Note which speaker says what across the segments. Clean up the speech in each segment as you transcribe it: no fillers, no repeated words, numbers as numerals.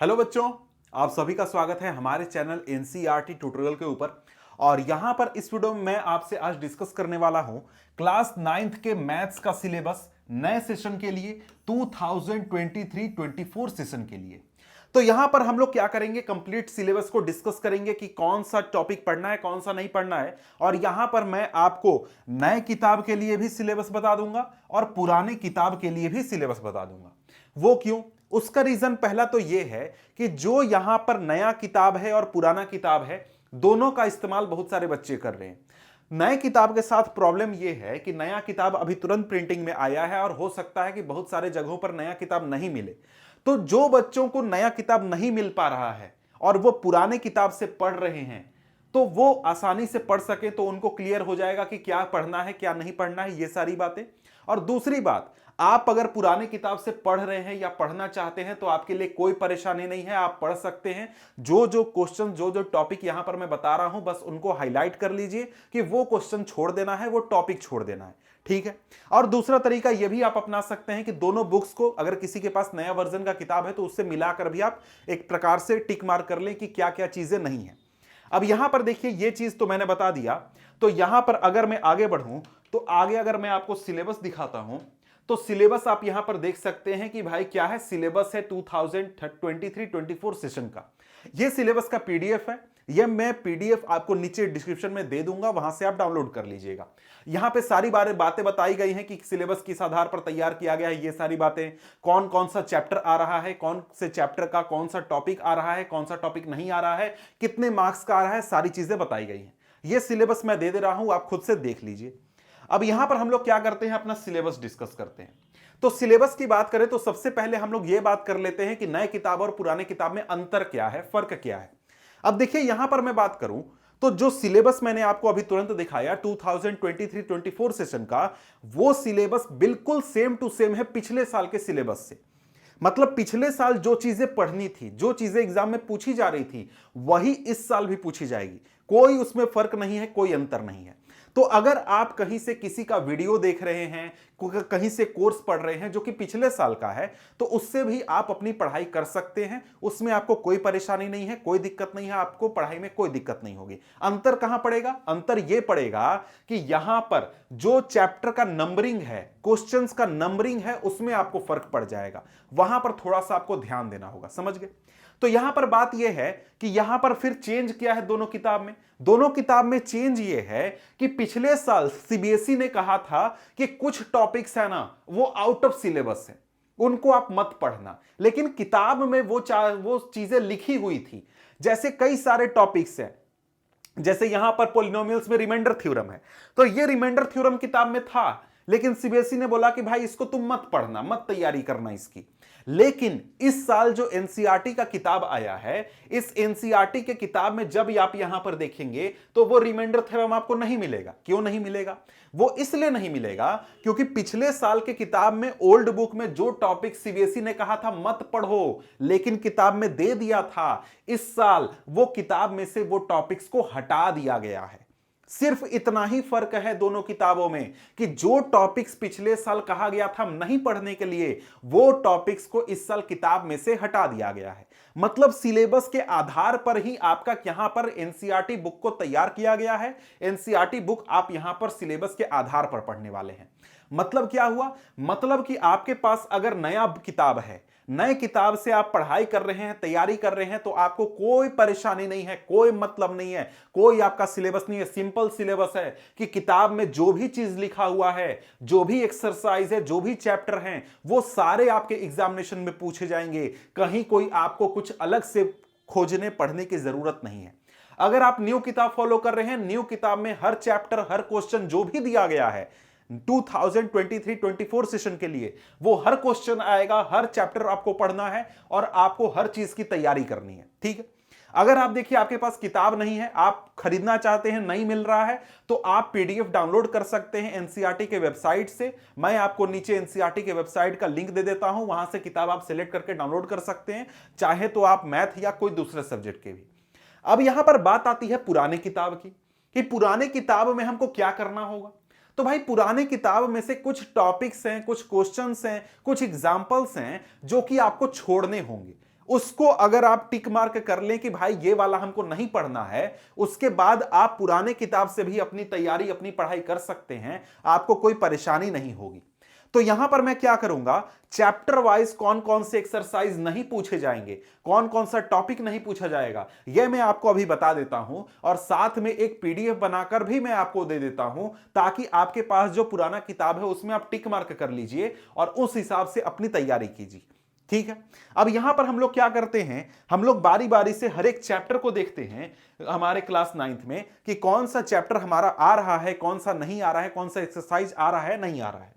Speaker 1: Hello बच्चों, आप सभी का स्वागत है हमारे चैनल एनसीईआरटी ट्यूटोरियल के ऊपर। और यहां पर इस वीडियो में मैं आपसे आज डिस्कस करने वाला हूं क्लास 9th के मैथ्स का सिलेबस नए सेशन के लिए 2023-24 सेशन के लिए। तो यहां पर हम लोग क्या करेंगे, कंप्लीट सिलेबस को डिस्कस करेंगे कि कौन सा टॉपिक पढ़ना है, कौन सा नहीं पढ़ना है। और यहां पर मैं आपको नए किताब के लिए भी सिलेबस बता दूंगा और पुराने किताब के लिए भी सिलेबस बता दूंगा। वो क्यों? उसका रीजन पहला तो यह है कि जो यहां पर नया किताब है और पुराना किताब है, दोनों का इस्तेमाल बहुत सारे बच्चे कर रहे हैं। नए किताब के साथ प्रॉब्लम यह है कि नया किताब अभी तुरंत प्रिंटिंग में आया है और हो सकता है कि बहुत सारे जगहों पर नया किताब नहीं मिले। तो जो बच्चों को नया किताब नहीं मिल पा रहा है और वो पुराने किताब से पढ़ रहे हैं, तो वो आसानी से पढ़ सके, तो उनको क्लियर हो जाएगा कि क्या पढ़ना है क्या नहीं पढ़ना है, ये सारी बातें। और दूसरी बात, आप अगर पुराने किताब से पढ़ रहे हैं या पढ़ना चाहते हैं तो आपके लिए कोई परेशानी नहीं है, आप पढ़ सकते हैं। जो जो क्वेश्चन, जो जो टॉपिक यहां पर मैं बता रहा हूं, बस उनको हाईलाइट कर लीजिए कि वो क्वेश्चन छोड़ देना है, वो टॉपिक छोड़ देना है, ठीक है। और दूसरा तरीका यह भी आप अपना सकते हैं कि दोनों बुक्स को, अगर किसी के पास नया वर्जन का किताब है तो उससे मिलाकर भी आप एक प्रकार से टिक मार्क कर लें कि क्या क्या चीजें नहीं है। अब यहां पर देखिए, ये चीज तो मैंने बता दिया। तो यहां पर अगर मैं आगे बढ़ूं तो आगे अगर मैं आपको सिलेबस दिखाता हूं तो सिलेबस आप यहां पर देख सकते हैं कि भाई क्या है। सिलेबस है 2023-24 सेशन का। यह सिलेबस का पीडीएफ है। यह मैं पीडीएफ आपको नीचे डिस्क्रिप्शन में दे दूंगा, वहां से आप डाउनलोड कर लीजिएगा। यहां पे सारी बातें बताई गई हैं कि सिलेबस किस आधार पर तैयार किया गया है। ये सारी बातें, कौन कौन सा चैप्टर आ रहा है, कौन से चैप्टर का कौन सा टॉपिक आ रहा है, कौन सा टॉपिक नहीं आ रहा है, कितने मार्क्स का आ रहा है, सारी चीजें बताई गई हैं। यह सिलेबस मैं दे रहा हूं, आप खुद से देख लीजिए। अब यहां पर हम लोग क्या करते हैं, अपना सिलेबस डिस्कस करते हैं। तो सिलेबस की बात करें तो सबसे पहले हम लोग यह बात कर लेते हैं कि नए किताब और पुराने किताब में अंतर क्या है, फर्क क्या है। अब देखिए, यहां पर मैं बात करूं तो जो सिलेबस मैंने आपको अभी तुरंत दिखाया 2023-24 सेशन का, वो सिलेबस बिल्कुल सेम टू सेम है पिछले साल के सिलेबस से। मतलब पिछले साल जो चीजें पढ़नी थी, जो चीजें एग्जाम में पूछी जा रही थी, वही इस साल भी पूछी जाएगी। कोई उसमें फर्क नहीं है, कोई अंतर नहीं है। तो अगर आप कहीं से किसी का वीडियो देख रहे हैं, कहीं से कोर्स पढ़ रहे हैं जो कि पिछले साल का है, तो उससे भी आप अपनी पढ़ाई कर सकते हैं। उसमें आपको कोई परेशानी नहीं है, कोई दिक्कत नहीं है, आपको पढ़ाई में कोई दिक्कत नहीं होगी। अंतर कहां पड़ेगा? अंतर यह पड़ेगा कि यहां पर जो चैप्टर का नंबरिंग है, क्वेश्चंस का नंबरिंग है, उसमें आपको फर्क पड़ जाएगा। वहां पर थोड़ा सा आपको ध्यान देना होगा, समझ गए? तो यहां पर बात यह है कि यहां पर फिर चेंज क्या है दोनों किताब में। दोनों किताब में चेंज यह है कि पिछले साल सीबीएसई ने कहा था कि कुछ टॉपिक्स है ना, वो आउट ऑफ सिलेबस है, उनको आप मत पढ़ना। लेकिन किताब में वो चीजें लिखी हुई थी। जैसे कई सारे टॉपिक्स हैं, जैसे यहां पर पॉलिनोमियल्स में रिमाइंडर थ्योरम है, तो ये रिमाइंडर थ्योरम किताब में था, लेकिन सीबीएसई ने बोला कि भाई इसको तुम मत पढ़ना, मत तैयारी करना इसकी। लेकिन इस साल जो एनसीईआरटी का किताब आया है, इस एनसीईआरटी के किताब में जब आप यहां पर देखेंगे तो वो रिमाइंडर थ्योरम आपको नहीं मिलेगा। क्यों नहीं मिलेगा? वो इसलिए नहीं मिलेगा क्योंकि पिछले साल के किताब में, ओल्ड बुक में जो टॉपिक सीबीएसई ने कहा था मत पढ़ो, लेकिन किताब में दे दिया था, इस साल वो किताब में से वो टॉपिक्स को हटा दिया गया है। सिर्फ इतना ही फर्क है दोनों किताबों में कि जो टॉपिक्स पिछले साल कहा गया था नहीं पढ़ने के लिए, वो टॉपिक्स को इस साल किताब में से हटा दिया गया है। मतलब सिलेबस के आधार पर ही आपका यहां पर एनसीईआरटी बुक को तैयार किया गया है। एनसीईआरटी बुक आप यहां पर सिलेबस के आधार पर पढ़ने वाले हैं। मतलब क्या हुआ? मतलब कि आपके पास अगर नया किताब है, नए किताब से आप पढ़ाई कर रहे हैं, तैयारी कर रहे हैं, तो आपको कोई परेशानी नहीं है, कोई मतलब नहीं है, कोई आपका सिलेबस नहीं है। सिंपल सिलेबस है कि किताब में जो भी चीज लिखा हुआ है, जो भी एक्सरसाइज है, जो भी चैप्टर हैं, वो सारे आपके एग्जामिनेशन में पूछे जाएंगे। कहीं कोई आपको कुछ अलग से खोजने पढ़ने की जरूरत नहीं है। अगर आप न्यू किताब फॉलो कर रहे हैं, न्यू किताब में हर चैप्टर, हर क्वेश्चन जो भी दिया गया है 2023-24 सेशन के लिए, वो हर क्वेश्चन आएगा, हर चैप्टर आपको पढ़ना है और आपको हर चीज की तैयारी करनी है, ठीक है। अगर आप देखिए आपके पास किताब नहीं है, आप खरीदना चाहते हैं, नहीं मिल रहा है, तो आप पीडीएफ डाउनलोड कर सकते हैं एनसीईआरटी के वेबसाइट से। मैं आपको नीचे एनसीईआरटी के वेबसाइट का लिंक दे देता हूं, वहां से किताब आप सिलेक्ट करके डाउनलोड कर सकते हैं, चाहे तो आप मैथ या कोई दूसरे सब्जेक्ट के भी। अब यहां पर बात आती है पुराने किताब की, कि पुराने किताब में हमको क्या करना होगा। तो भाई पुराने किताब में से कुछ टॉपिक्स हैं, कुछ क्वेश्चंस हैं, कुछ एग्जांपल्स हैं जो कि आपको छोड़ने होंगे। उसको अगर आप टिक मार्क कर लें कि भाई ये वाला हमको नहीं पढ़ना है, उसके बाद आप पुराने किताब से भी अपनी तैयारी, अपनी पढ़ाई कर सकते हैं, आपको कोई परेशानी नहीं होगी। तो यहां पर मैं क्या करूंगा, चैप्टर वाइज कौन कौन से एक्सरसाइज नहीं पूछे जाएंगे, कौन कौन सा टॉपिक नहीं पूछा जाएगा, यह मैं आपको अभी बता देता हूं, और साथ में एक पीडीएफ बनाकर भी मैं आपको दे देता हूं, ताकि आपके पास जो पुराना किताब है उसमें आप टिक मार्क कर लीजिए और उस हिसाब से अपनी तैयारी कीजिए। ठीक है, अब यहां पर हम लोग क्या करते हैं, हम लोग बारी बारी से हर एक चैप्टर को देखते हैं हमारे क्लास 9th में कि कौन सा चैप्टर हमारा आ रहा है, कौन सा नहीं आ रहा है, कौन सा एक्सरसाइज आ रहा है, नहीं आ रहा है।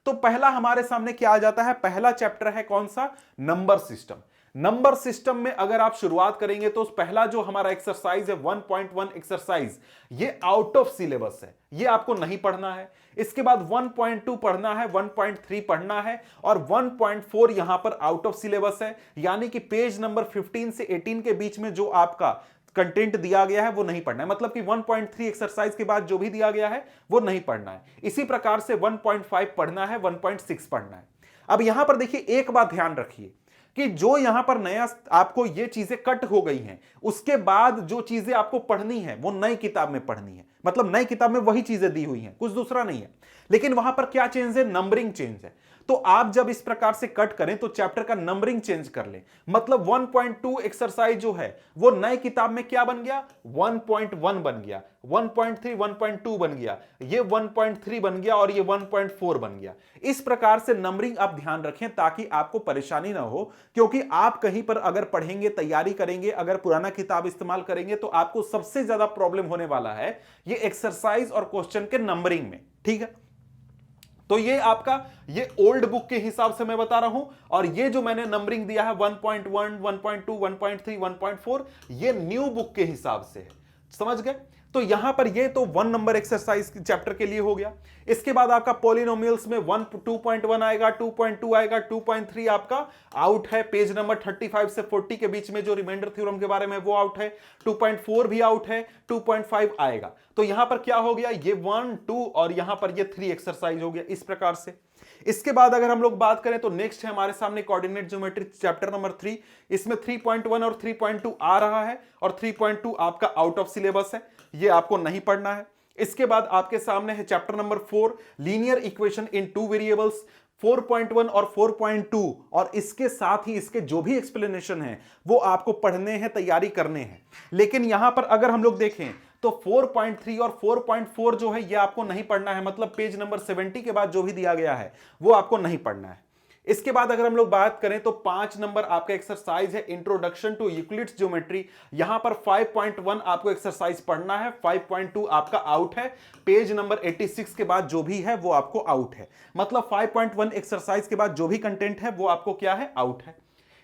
Speaker 1: तो पहला हमारे सामने क्या आ जाता है, पहला चैप्टर है कौन सा, नंबर सिस्टम। नंबर सिस्टम में अगर आप शुरुआत करेंगे तो पहला जो हमारा एक्सरसाइज है 1.1 एक्सरसाइज, ये आउट ऑफ सिलेबस है, ये आपको नहीं पढ़ना है। इसके बाद 1.2 पढ़ना है, 1.3 पढ़ना है, और 1.4 यहां पर आउट ऑफ सिलेबस है, यानी कि पेज नंबर 15 से 18 के बीच में जो आपका कंटेंट दिया गया है वो नहीं पढ़ना है, मतलब कि 1.3 एक्सरसाइज के बाद जो भी दिया गया है वो नहीं पढ़ना है। इसी प्रकार से 1.5 पढ़ना है, 1.6 पढ़ना है। अब यहां पर देखिए एक बात ध्यान रखिए कि जो यहां पर नया आपको ये चीजें कट हो गई हैं, उसके बाद जो चीजें आपको पढ़नी है वो नई किताब में पढ़नी है, मतलब नई किताब में वही चीजें दी हुई हैं, कुछ दूसरा नहीं है। लेकिन वहां पर क्या चेंज है, नंबरिंग चेंज है। तो आप जब इस प्रकार से कट करें तो चैप्टर का नंबरिंग चेंज कर लें, मतलब 1.2 एक्सरसाइज जो है वो नई किताब में क्या बन गया, 1.1 बन गया, 1.3 1.2 बन गया, ये 1.3 बन गया, और ये 1.4 बन गया। इस प्रकार से नंबरिंग आप ध्यान रखें ताकि आपको परेशानी ना हो, क्योंकि आप कहीं पर अगर पढ़ेंगे, तैयारी करेंगे, अगर पुराना किताब इस्तेमाल करेंगे तो आपको सबसे ज्यादा प्रॉब्लम होने वाला है ये एक्सरसाइज और क्वेश्चन के नंबरिंग में। ठीक है, तो ये आपका ये ओल्ड बुक के हिसाब से मैं बता रहा हूं, और ये जो मैंने नंबरिंग दिया है 1.1 1.2 1.3 1.4 ये न्यू बुक के हिसाब से है, समझ गए। तो यहां पर ये तो 1 नंबर एक्सरसाइज चैप्टर के लिए हो गया। इसके बाद आपका पॉलिनोमियल्स में 2.1 आएगा, 2.2 आएगा, 2.3 आपका आउट है, पेज नंबर 35 से 40 के बीच में जो रिमाइंडर थ्योरम के बारे में वो आउट है, 2.4 भी आउट है, 2.5 आएगा। तो यहां पर क्या हो गया, ये 1 2 और यहां पर ये 3 एक्सरसाइज हो गया, इस प्रकार से। इसके बाद अगर हम लोग बात करें तो नेक्स्ट है हमारे सामने कोऑर्डिनेट ज्योमेट्री चैप्टर नंबर 3। इसमें 3.1 और 3.2 आ रहा है, और 3.2 आपका आउट ऑफ सिलेबस है, ये आपको नहीं पढ़ना है। इसके बाद आपके सामने है chapter number 4 linear equation in 2 variables, 4.1 और 4.2, और इसके साथ ही इसके जो भी एक्सप्लेनेशन है वो आपको पढ़ने हैं, तैयारी करने हैं। लेकिन यहां पर अगर हम लोग देखें तो 4.3 और 4.4 जो है ये आपको नहीं पढ़ना है, मतलब पेज नंबर 70 के बाद जो भी दिया गया है वो आपको नहीं पढ़ना है। इसके बाद अगर हम लोग बात करें तो 5 नंबर आपका एक्सरसाइज है इंट्रोडक्शन टू यूक्लिड्स ज्योमेट्री। यहां पर 5.1 आपको एक्सरसाइज पढ़ना है, 5.2 आपका आउट है, पेज नंबर 86 के बाद जो भी है वो आपको आउट है, मतलब 5.1 एक्सरसाइज के बाद जो भी कंटेंट है वो आपको क्या है, आउट है।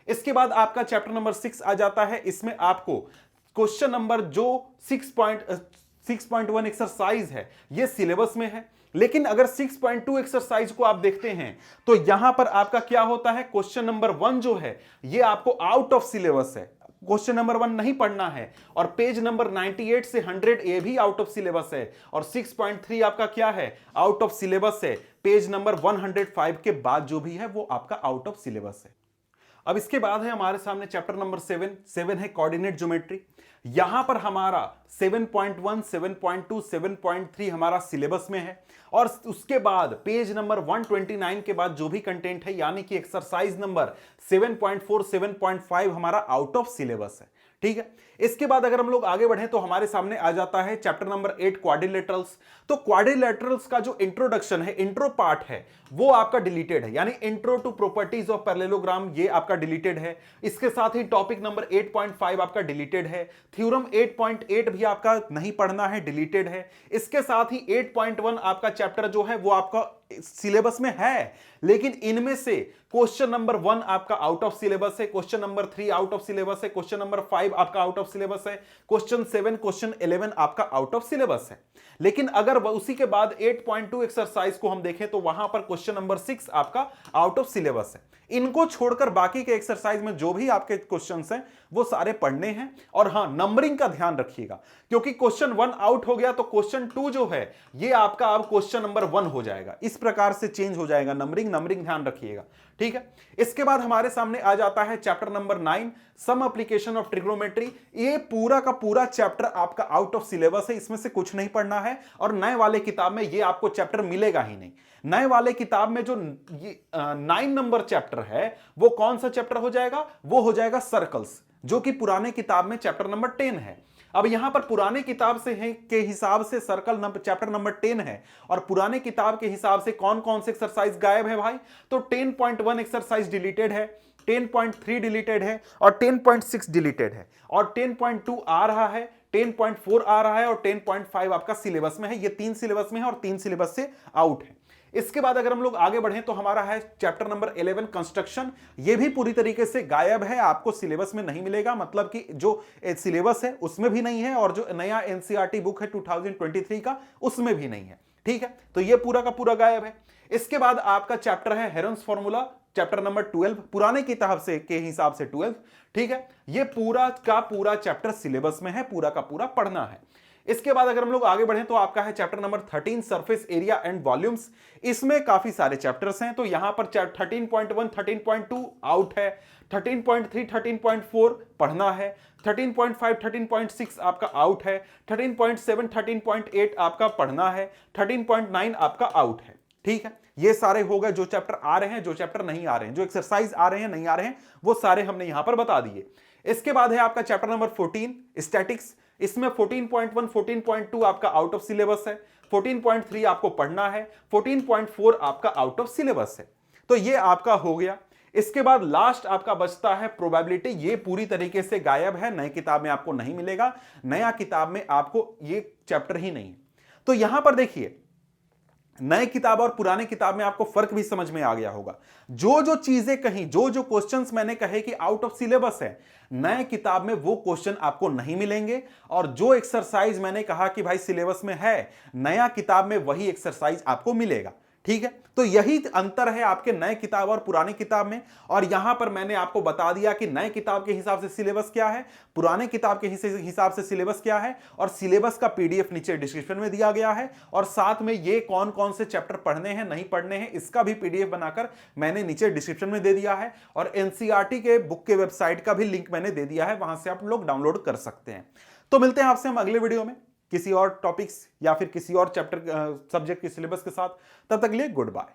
Speaker 1: इसके बाद आपका चैप्टर नंबर 6 आ जाता है। इसमें आपको क्वेश्चन नंबर जो 6.1 एक्सरसाइज है ये सिलेबस में है, लेकिन अगर 6.2 एक्सरसाइज को आप देखते हैं तो यहां पर आपका क्या होता है, क्वेश्चन नंबर 1 जो है ये आपको आउट ऑफ सिलेबस है, क्वेश्चन नंबर 1 नहीं पढ़ना है, और पेज नंबर 98 से 100 ये भी आउट ऑफ सिलेबस है, और 6.3 आपका क्या है, आउट ऑफ सिलेबस है, पेज नंबर 105 के बाद जो भी है वो आपका आउट ऑफ सिलेबस है। अब इसके बाद है हमारे सामने चैप्टर नंबर 7 है कोऑर्डिनेट ज्योमेट्री। यहां पर हमारा 7.1 7.2 7.3 हमारा सिलेबस में है, और उसके बाद पेज नंबर 129 के बाद जो भी कंटेंट है यानी कि एक्सरसाइज नंबर 7.4 7.5 हमारा आउट ऑफ सिलेबस है। ठीक है, इसके बाद अगर हम लोग आगे बढ़े तो हमारे सामने आ जाता है चैप्टर नंबर 8 क्वाड्रिलेटरल्स। तो क्वाड्रिलेटरल्स का जो इंट्रोडक्शन है, इंट्रो पार्ट है, वो आपका डिलीटेड है, यानी intro to properties of parallelogram ये आपका डिलीटेड है। इसके साथ ही टॉपिक नंबर 8.5 आपका डिलीटेड है, थ्योरम 8.8 भी आपका नहीं पढ़ना है, डिलीटेड है। इसके साथ ही 8.1 आपका चैप्टर जो है वो आपका सिलेबस में है, लेकिन इनमें से क्वेश्चन नंबर 1 आपका आउट ऑफ सिलेबस है, question number 3 out of syllabus है, क्वेश्चन नंबर 5 आपका आउट ऑफ सिलेबस है, क्वेश्चन 7 क्वेश्चन 11 आपका आउट ऑफ सिलेबस है। लेकिन अगर उसी के बाद 8.2 एक्सरसाइज को हम देखें तो वहां पर क्वेश्चन नंबर 6 आपका आउट ऑफ सिलेबस है। इनको छोड़कर बाकी के एक्सरसाइज में जो भी आपके क्वेश्चंस हैं वो सारे पढ़ने हैं। और हां, नंबरिंग का ध्यान रखिएगा, क्योंकि क्वेश्चन 1 आउट हो गया तो क्वेश्चन 2 जो है ये आपका अब क्वेश्चन नंबर 1 हो जाएगा, इस प्रकार से चेंज हो जाएगा नंबरिंग ध्यान रखिएगा, ठीक है। इसके बाद हमारे सामने आ जाता है chapter number 9, some application of trigonometry. ये पूरा का पूरा चैप्टर आपका आउट ऑफ सिलेबस है, इसमें से कुछ नहीं पढ़ना है और नए वाले किताब में ये आपको चैप्टर मिलेगा ही नहीं। नए वाले किताब में जो 9 नंबर चैप्टर है वो कौन सा चैप्टर हो जाएगा, वो हो जाएगा सर्कल्स, जो कि पुराने किताब में चैप्टर नंबर 10 है। अब यहां पर पुराने किताब से है के हिसाब से सर्कल नंबर चैप्टर नंबर 10 है, और पुराने किताब के हिसाब से कौन कौन से एक्सरसाइज गायब है भाई, तो 10.1 एक्सरसाइज डिलीटेड है, 10.3 डिलीटेड है और 10.6 डिलीटेड है, और 10.2 आ रहा है, 10.4 आ रहा है और 10.5 आपका सिलेबस में है। ये 3 सिलेबस में है और 3 सिलेबस से आउट है। इसके बाद अगर हम लोग आगे बढ़ें तो हमारा है चैप्टर नंबर 11 कंस्ट्रक्शन। ये भी पूरी तरीके से गायब है, आपको सिलेबस में नहीं मिलेगा, मतलब कि जो सिलेबस है उसमें भी नहीं है और जो नया एनसीईआरटी बुक है 2023 का उसमें भी नहीं है, ठीक है। तो ये पूरा का पूरा गायब है। इसके बाद आपका चैप्टर है हेरन्स फॉर्मूला, चैप्टर नंबर 12, पुराने किताब से के हिसाब से 12, ठीक है। ये पूरा का पूरा चैप्टर सिलेबस में है, पूरा का पूरा पढ़ना है। इसके बाद अगर हम लोग आगे बढ़ें तो आपका है chapter number 13 surface area and volumes. इसमें काफी सारे चैप्टर्स हैं, तो यहां पर 13.1 13.2 आउट है, 13.3 13.4 पढ़ना है, 13.5 13.6 आपका आउट है, 13.7 13.8 आपका पढ़ना है, 13.9 आपका आउट है, ठीक है। ये सारे हो गए जो चैप्टर आ रहे हैं, जो चैप्टर नहीं आ रहे हैं, जो एक्सरसाइज आ रहे हैं नहीं आ रहे हैं वो सारे हमने यहां पर बता दिए। इसके बाद है आपका चैप्टर नंबर 14 स्टैटिक्स। इसमें 14.1 14.2 आपका आउट ऑफ सिलेबस है, 14.3 आपको पढ़ना है, 14.4 आपका आउट ऑफ सिलेबस है। तो ये आपका हो गया। इसके बाद लास्ट आपका बचता है प्रोबेबिलिटी। ये पूरी तरीके से गायब है, नई किताब में आपको नहीं मिलेगा, नया किताब में आपको ये चैप्टर ही नहीं है। तो यहां पर देखिए, नए किताब और पुराने किताब में आपको फर्क भी समझ में आ गया होगा। जो जो चीजें कहीं, जो जो क्वेश्चंस मैंने कहे कि आउट ऑफ सिलेबस है, नए किताब में वो क्वेश्चन आपको नहीं मिलेंगे, और जो एक्सरसाइज मैंने कहा कि भाई सिलेबस में है, नया किताब में वही एक्सरसाइज आपको मिलेगा, ठीक है। तो यही अंतर है आपके नए किताब और पुराने किताब में। और यहां पर मैंने आपको बता दिया कि नए किताब के हिसाब से सिलेबस क्या है, पुराने किताब के हिसाब से सिलेबस क्या है, और सिलेबस का पीडीएफ नीचे डिस्क्रिप्शन में दिया गया है, और साथ में ये कौन कौन से चैप्टर पढ़ने हैं नहीं पढ़ने हैं इसका भी पीडीएफ बनाकर मैंने नीचे डिस्क्रिप्शन में दे दिया है, और एनसीईआरटी के बुक के वेबसाइट का भी लिंक मैंने दे दिया है, वहां से आप लोग डाउनलोड कर सकते हैं। तो मिलते हैं आपसे हम अगले वीडियो में किसी और टॉपिक्स या फिर किसी और चैप्टर सब्जेक्ट के सिलेबस के साथ। तब तक के लिए गुड बाय।